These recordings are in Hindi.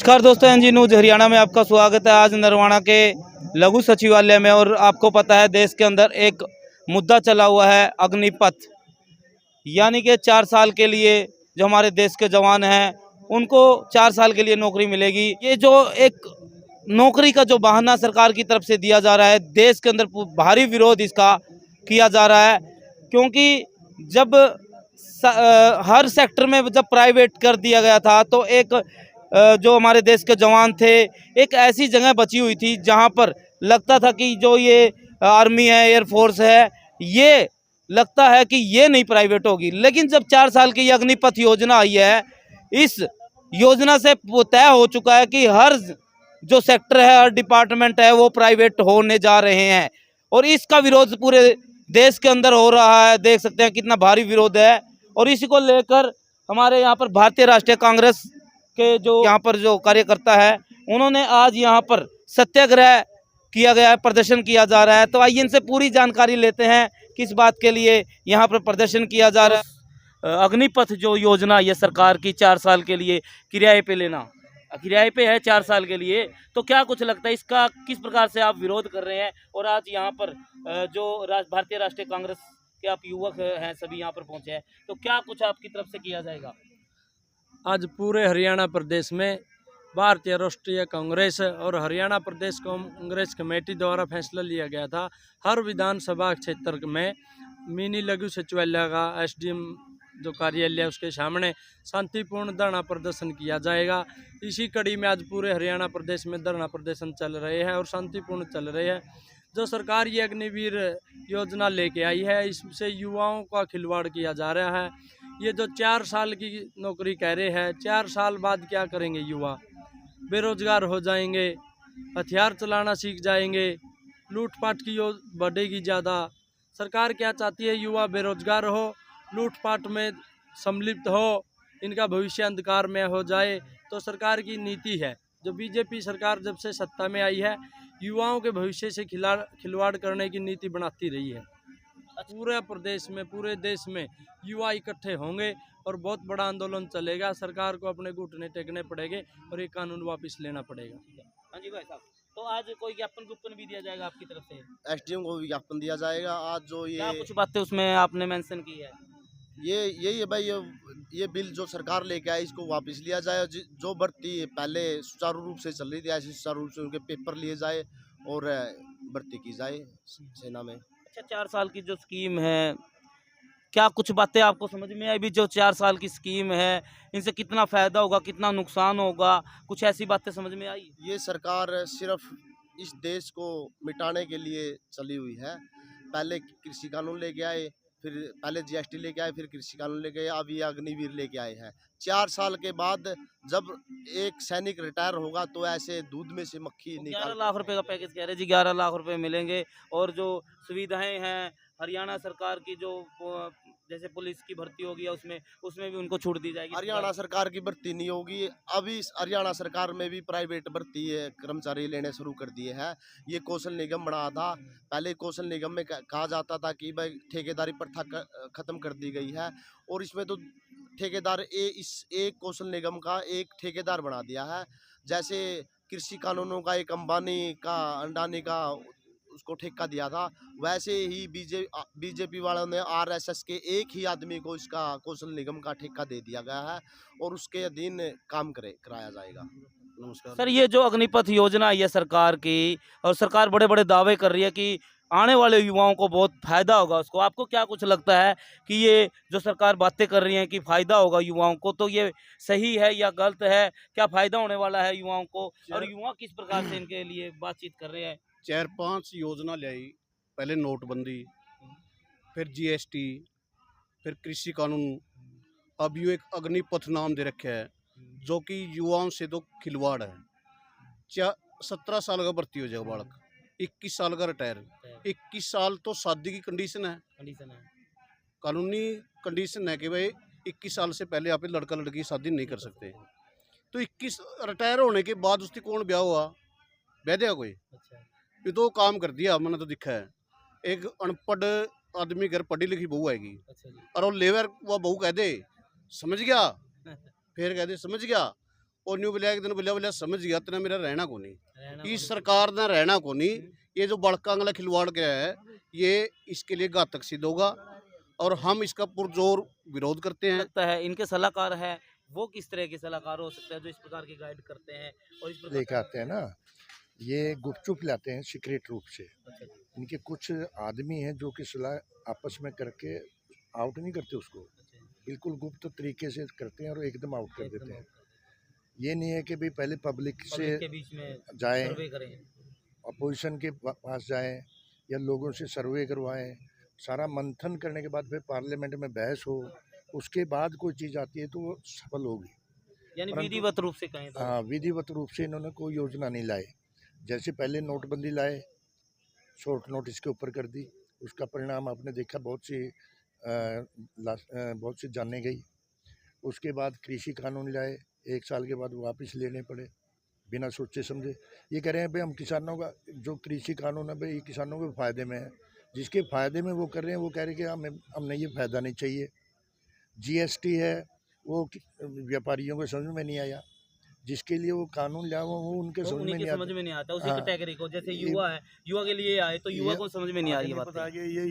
नमस्कार दोस्तों, एनजी न्यूज हरियाणा में आपका स्वागत है। आज नरवाना के लघु सचिवालय में, और आपको पता है देश के अंदर एक मुद्दा चला हुआ है अग्निपथ, यानी कि 4 साल के लिए जो हमारे देश के जवान हैं उनको 4 साल के लिए नौकरी मिलेगी। ये जो एक नौकरी का जो बहाना सरकार की तरफ से दिया जा रहा है, देश के अंदर भारी विरोध इसका किया जा रहा है, क्योंकि जब हर सेक्टर में जब प्राइवेट कर दिया गया था तो एक जो हमारे देश के जवान थे, एक ऐसी जगह बची हुई थी जहां पर लगता था कि जो ये आर्मी है, एयरफोर्स है, ये लगता है कि ये नहीं प्राइवेट होगी। लेकिन जब 4 साल की अग्निपथ योजना आई है, इस योजना से तय हो चुका है कि हर जो सेक्टर है, हर डिपार्टमेंट है, वो प्राइवेट होने जा रहे हैं। और इसका विरोध पूरे देश के अंदर हो रहा है। देख सकते हैं कितना भारी विरोध है। और इसी को लेकर हमारे यहाँ पर भारतीय राष्ट्रीय कांग्रेस के जो यहाँ पर जो कार्यकर्ता है, उन्होंने आज यहाँ पर सत्याग्रह किया गया है, प्रदर्शन किया जा रहा है। तो आइए इनसे पूरी जानकारी लेते हैं किस बात के लिए यहाँ पर प्रदर्शन किया जा रहा है। अग्निपथ जो योजना ये सरकार की 4 साल के लिए किराए पे लेना, किराए पे है 4 साल के लिए, तो क्या कुछ लगता है इसका, किस प्रकार से आप विरोध कर रहे हैं? और आज यहाँ पर जो भारतीय राष्ट्रीय कांग्रेस के आप युवक हैं, सभी यहाँ पर पहुँचे हैं, तो क्या कुछ आपकी तरफ से किया जाएगा? आज पूरे हरियाणा प्रदेश में भारतीय राष्ट्रीय कांग्रेस और हरियाणा प्रदेश कांग्रेस कमेटी द्वारा फैसला लिया गया था, हर विधानसभा क्षेत्र में मिनी लघु सचिवालय का एसडीएम जो कार्यालय उसके सामने शांतिपूर्ण धरना प्रदर्शन किया जाएगा। इसी कड़ी में आज पूरे हरियाणा प्रदेश में धरना प्रदर्शन चल रहे हैं और शांतिपूर्ण चल रहे हैं। जो सरकार ये अग्निवीर योजना लेके आई है, इससे युवाओं का खिलवाड़ किया जा रहा है। ये जो 4 साल की नौकरी कह रहे हैं, 4 साल बाद क्या करेंगे युवा? बेरोजगार हो जाएंगे, हथियार चलाना सीख जाएंगे, लूटपाट की बढ़ेगी ज़्यादा। सरकार क्या चाहती है? युवा बेरोजगार हो, लूटपाट में सम्मिलित हो, इनका भविष्य अंधकार में हो जाए। तो सरकार की नीति है, जो बीजेपी सरकार जब से सत्ता में आई है, युवाओं के भविष्य से खिलवाड़ करने की नीति बनाती रही है। पूरे प्रदेश में, पूरे देश में युवा इकट्ठे होंगे और बहुत बड़ा आंदोलन चलेगा। सरकार को अपने घुटने टेकने पड़ेंगे और ये कानून वापस लेना पड़ेगा। हाँ जी भाई साहब, तो आज कोई ज्ञापन भी दिया जाएगा आपकी तरफ से? एसडीएम को ज्ञापन दिया जाएगा। आज जो ये क्या कुछ बातें उसमें आपने मेंशन की है? ये यही है भाई, ये बिल जो सरकार लेके आई इसको वापस लिया जाए। जो भर्ती पहले सुचारू रूप से चल रही थी, ऐसे सुचारू रूप से उनके पेपर लिए जाए और भर्ती की जाए सेना में। अच्छा, 4 साल की जो स्कीम है, क्या कुछ बातें आपको समझ में आई? भी जो 4 साल की स्कीम है, इनसे कितना फ़ायदा होगा, कितना नुकसान होगा, कुछ ऐसी बातें समझ में आई? ये सरकार सिर्फ इस देश को मिटाने के लिए चली हुई है। पहले कृषि कानून लेके आए, फिर पहले जीएसटी लेके आए, फिर कृषि कानून लेके आए, अब ये अग्निवीर लेके आए हैं। 4 साल के बाद जब एक सैनिक रिटायर होगा तो ऐसे दूध में से मक्खी 11 लाख रुपए का पैकेज कह रहे जी, 11 लाख रुपए मिलेंगे। और जो सुविधाएं हैं हरियाणा सरकार की, जो जैसे पुलिस की भर्ती होगी उसमें भी उनको छूट दी जाएगी। हरियाणा सरकार की भर्ती नहीं होगी। अभी हरियाणा सरकार में भी प्राइवेट भर्ती है, कर्मचारी लेने शुरू कर दिए हैं। ये कौशल निगम बना था। पहले कौशल निगम में कहा जाता था कि भाई ठेकेदारी प्रथा खत्म कर दी गई है, और इसमें तो ठेकेदार इस एक कौशल निगम का एक ठेकेदार बना दिया है। जैसे कृषि कानूनों का एक अंबानी का, अंडानी का उसको ठेका दिया था, वैसे ही बीजेपी वालों ने आरएसएस के एक ही आदमी को इसका कौशल निगम का ठेका दे दिया गया है और उसके अधीन काम कराया जाएगा। नमस्कार सर, ये जो अग्निपथ योजना है सरकार की, और सरकार बड़े बड़े दावे कर रही है कि आने वाले युवाओं को बहुत फायदा होगा उसको, आपको क्या कुछ लगता है कि ये जो सरकार बातें कर रही है कि फायदा होगा युवाओं को, तो ये सही है या गलत है? क्या फायदा होने वाला है युवाओं को, और युवा किस प्रकार से इनके लिए बातचीत कर रहे हैं? 4-5 योजना लाई। पहले नोटबंदी, फिर जीएसटी, फिर कृषि कानून, अब ये एक अग्निपथ नाम दे रखे है, जो कि युवाओं से तो खिलवाड़ है। 17 साल का भर्ती हो जाएगा बालक, 21 साल का रिटायर, 21 साल तो शादी की कंडीशन है, कानूनी कंडीशन है कि भाई 21 साल से पहले आप लड़का लड़की शादी नहीं कर सकते। तो 21 रिटायर होने के बाद उसकी कौन ब्याह हुआ? ब्याह देगा कोई? ये तो काम कर दिया, मैंने तो दिखा है। एक अनपढ़ आदमी घर पढ़ी लिखी बहू आएगी, और वो लेबर वो बहू कह दे समझ गया, फिर कह दे समझ गया, ਉਹਨੂੰ ਬੁਲਾਇਆ ਇੱਕ ਦਿਨ ਬੁਲਿਆ ਸਮਝ ਗਿਆ ਤੇਰਾ ਮੇਰਾ ਰਹਿਣਾ को नहीं इस सरकार ने रहना को नहीं। ये जो बड़का अंगला खिलवाड़ गया है ये इसके लिए घातक सिद्ध होगा और हम इसका पुरजोर विरोध करते हैं। लगता है इनके सलाहकार है वो किस तरह के सलाहकार हो सकते हैं जो इस प्रकार की गाइड करते हैं और इस प्रकार लेके आते हैं ना, ये गुपचुप लाते हैं सीक्रेट रूप से। इनके कुछ आदमी हैं जो कि सलाह आपस में करके आउट नहीं करते उसको, बिल्कुल गुप्त तरीके से करते हैं और एकदम आउट कर देते हैं। ये नहीं है कि भाई पहले पब्लिक से के बीच में जाएं, सर्वे करें। अपोजिशन के पास जाएं या लोगों से सर्वे करवाएं, सारा मंथन करने के बाद फिर पार्लियामेंट में बहस हो, उसके बाद कोई चीज़ आती है तो वो सफल होगी। यानी परंतु- विधिवत रूप से कहें तो हाँ, विधिवत रूप से इन्होंने कोई योजना नहीं लाई। जैसे पहले नोटबंदी लाए, शॉर्ट नोटिस के ऊपर कर दी, उसका परिणाम आपने देखा, बहुत सी जाने गई। उसके बाद कृषि कानून लाए, 1 साल के बाद वापस लेने पड़े बिना सोचे समझे। ये कह रहे हैं भाई हम किसानों का जो कृषि कानून है भाई किसानों के फ़ायदे में है, जिसके फ़ायदे में वो कर रहे हैं वो कह रहे हैं कि हमें ये फ़ायदा नहीं चाहिए। जीएसटी है वो व्यापारियों को समझ में नहीं आया, जिसके लिए वो कानून लाया वो उनके समझ में उन्हीं नहीं के आता। समझ में नहीं आता उसी हाँ। कैटेगरी को, जैसे युवा है, युवा के लिए आए तो युवा को समझ में नहीं आ रही है आगे बात। पता है कि ये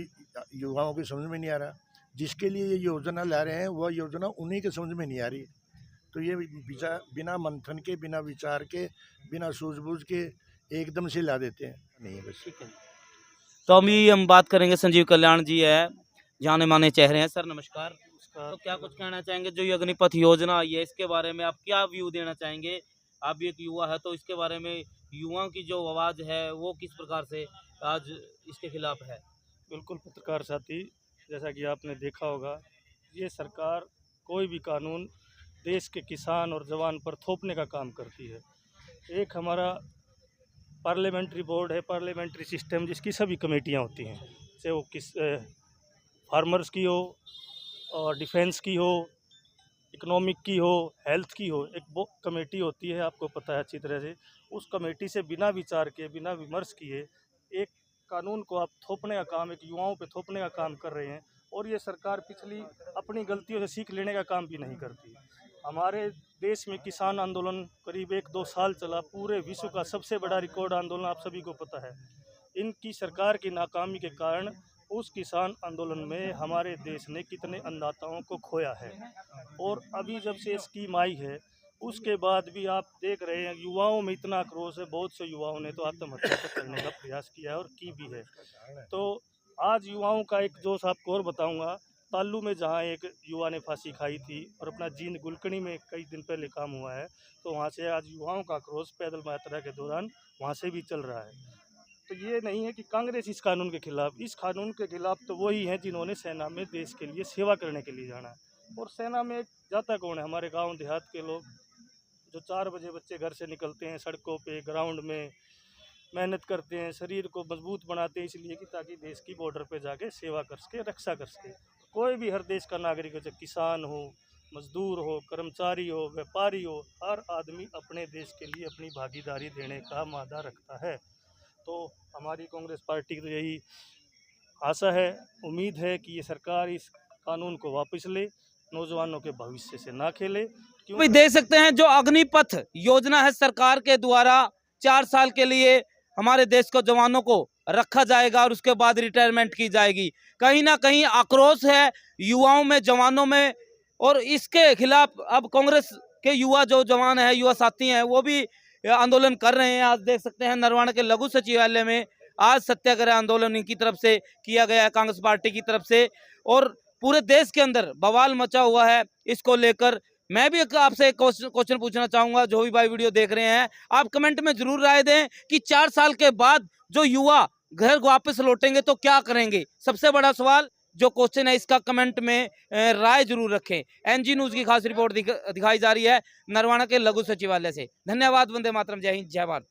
युवाओं की समझ में नहीं आ रहा, जिसके लिए ये योजना ला रहे हैं वह योजना उन्हीं के समझ में नहीं आ रही। तो ये बिना मंथन के, बिना विचार के, बिना सूझबूझ के एकदम से ला देते हैं। नहीं है बस। ठीक है, तो अभी हम बात करेंगे, संजीव कल्याण जी है, जाने माने चेहरे हैं। सर नमस्कार। तो क्या कुछ कहना चाहेंगे जो ये अग्निपथ योजना आई है इसके बारे में आप क्या व्यू देना चाहेंगे? आप भी एक युवा है तो इसके बारे में युवाओं की जो आवाज़ है वो किस प्रकार से आज इसके खिलाफ है? बिल्कुल पत्रकार साथी, जैसा कि आपने देखा होगा, ये सरकार कोई भी कानून देश के किसान और जवान पर थोपने का काम करती है। एक हमारा पार्लियामेंट्री बोर्ड है, पार्लियामेंट्री सिस्टम, जिसकी सभी कमेटियां होती हैं, चाहे वो किस फार्मर्स की हो और डिफेंस की हो, इकोनॉमिक की हो, हेल्थ की हो, एक वो कमेटी होती है, आपको पता है अच्छी तरह से। उस कमेटी से बिना विचार के, बिना विमर्श किए एक कानून को आप थोपने का काम, एक युवाओं पे थोपने का काम कर रहे हैं। और ये सरकार पिछली अपनी गलतियों से सीख लेने का काम भी नहीं करती। हमारे देश में किसान आंदोलन करीब 1-2 साल चला, पूरे विश्व का सबसे बड़ा रिकॉर्ड आंदोलन, आप सभी को पता है। इनकी सरकार की नाकामी के कारण उस किसान आंदोलन में हमारे देश ने कितने अन्नदाताओं को खोया है। और अभी जब से स्कीम आई है उसके बाद भी आप देख रहे हैं युवाओं में इतना आक्रोश है, बहुत से युवाओं ने तो आत्महत्या करने का प्रयास किया है और की भी है। तो आज युवाओं का एक जोश आपको और बताऊंगा, ताल्लू में जहां एक युवा ने फांसी खाई थी और अपना जींद गुलकनी में कई दिन पहले काम हुआ है, तो वहां से आज युवाओं का आक्रोश पैदल यात्रा के दौरान वहां से भी चल रहा है। तो ये नहीं है कि कांग्रेस इस कानून के खिलाफ, इस कानून के खिलाफ तो वही हैं जिन्होंने सेना में देश के लिए सेवा करने के लिए जाना है। और सेना में जाता कौन है? हमारे गांव देहात के लोग, जो 4 बजे बच्चे घर से निकलते हैं, सड़कों पे, ग्राउंड में मेहनत करते हैं, शरीर को मजबूत बनाते हैं, इसलिए कि ताकि देश की बॉर्डर पे जाके सेवा कर सके, रक्षा कर सके। कोई भी हर देश का नागरिक हो, चाहे किसान हो, मजदूर हो, कर्मचारी हो, व्यापारी हो, हर आदमी अपने देश के लिए अपनी भागीदारी देने का मादा रखता है। तो हमारी कांग्रेस पार्टी की तो यही आशा है, उम्मीद है कि ये सरकार इस कानून को वापस ले, नौजवानों के भविष्य से ना खेले। भी देख सकते हैं जो अग्निपथ योजना है सरकार के द्वारा 4 साल के लिए हमारे देश को जवानों को रखा जाएगा और उसके बाद रिटायरमेंट की जाएगी। कहीं ना कहीं आक्रोश है युवाओं में, जवानों में, और इसके खिलाफ अब कांग्रेस के युवा जो जवान है, युवा साथी हैं, वो भी आंदोलन कर रहे हैं। आज देख सकते हैं नरवाना के लघु सचिवालय में आज सत्याग्रह आंदोलन इनकी तरफ से किया गया है, कांग्रेस पार्टी की तरफ से, और पूरे देश के अंदर बवाल मचा हुआ है इसको लेकर। मैं भी आपसे एक क्वेश्चन पूछना चाहूंगा, जो भी भाई वीडियो देख रहे हैं, आप कमेंट में जरूर राय दें कि 4 साल के बाद जो युवा घर वापस लौटेंगे तो क्या करेंगे। सबसे बड़ा सवाल जो क्वेश्चन है इसका कमेंट में राय जरूर रखें। एनजी न्यूज़ की खास रिपोर्ट दिखाई जा रही है नरवाना के लघु सचिवालय से। धन्यवाद। वंदे मातरम। जय हिंद, जय भारत।